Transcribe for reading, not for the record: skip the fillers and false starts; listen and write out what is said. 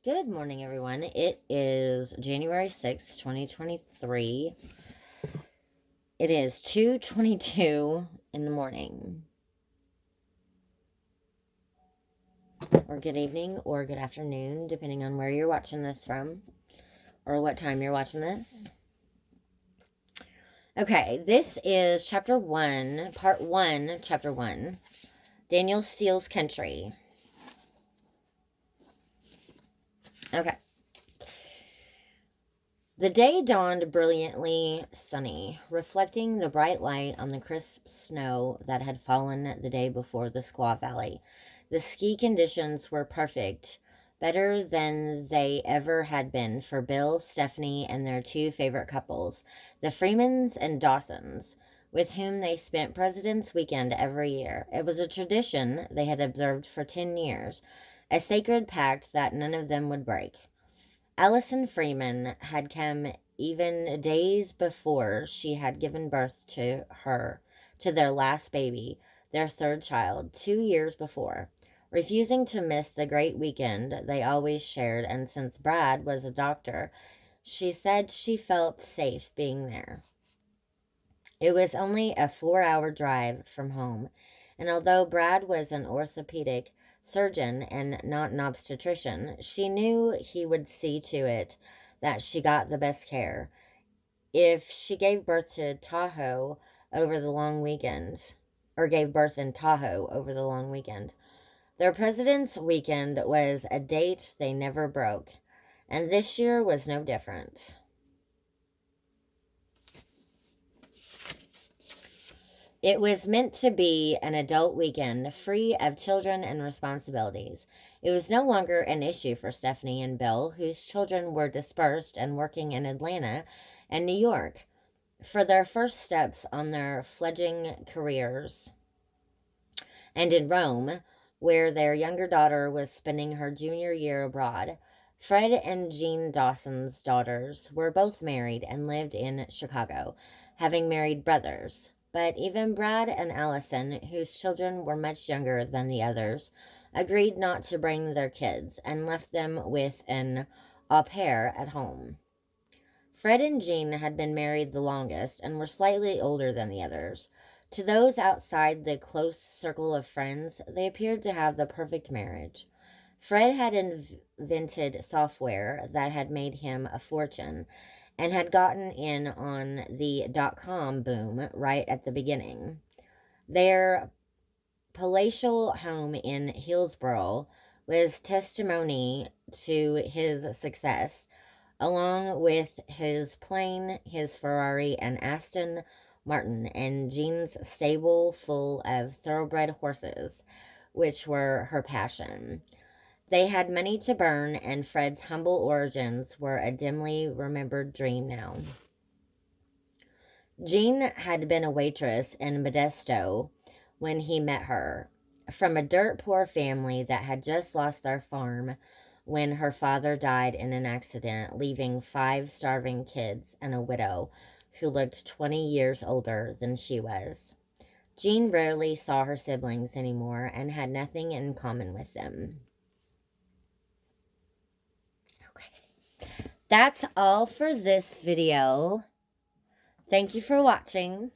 Good morning, everyone. It is January 6th, 2023. It is 2:22 in the morning. Or good evening or good afternoon, depending on where you're watching this from or what time you're watching this. Okay, this is chapter 1, part 1, chapter 1. Danielle Steele's Country. Okay. The day dawned brilliantly sunny, reflecting the bright light on the crisp snow that had fallen the day before the Squaw Valley. The ski conditions were perfect, better than they ever had been for Bill, Stephanie, and their two favorite couples, the Freemans and Dawsons, with whom they spent President's Weekend every year. It was a tradition they had observed for 10 years, a sacred pact that none of them would break. Allison Freeman had come even days before she had given birth to their last baby, their third child, 2 years before, refusing to miss the great weekend they always shared, and since Brad was a doctor, she said she felt safe being there. It was only a 4-hour drive from home, and although Brad was an orthopedic surgeon and not an obstetrician, she knew he would see to it that she got the best care. If she gave birth to Tahoe over the long weekend, or gave birth in Tahoe over the long weekend, their President's Weekend was a date they never broke, and this year was no different. It was meant to be an adult weekend, free of children and responsibilities. It was no longer an issue for Stephanie and Bill, whose children were dispersed and working in Atlanta and New York for their first steps on their fledgling careers, and in Rome, where their younger daughter was spending her junior year abroad. Fred and Jean Dawson's daughters were both married and lived in Chicago, having married brothers. But even Brad and Allison, whose children were much younger than the others, agreed not to bring their kids and left them with an au pair at home. Fred and Jean had been married the longest and were slightly older than the others. To those outside the close circle of friends, they appeared to have the perfect marriage. Fred had invented software that had made him a fortune and had gotten in on the .com boom right at the beginning. Their palatial home in Hillsborough was testimony to his success, along with his plane, his Ferrari, and Aston Martin, and Jean's stable full of thoroughbred horses, which were her passion. They had money to burn, and Fred's humble origins were a dimly remembered dream now. Jean had been a waitress in Modesto when he met her, from a dirt-poor family that had just lost their farm when her father died in an accident, leaving 5 starving kids and a widow who looked 20 years older than she was. Jean rarely saw her siblings anymore and had nothing in common with them. That's all for this video. Thank you for watching.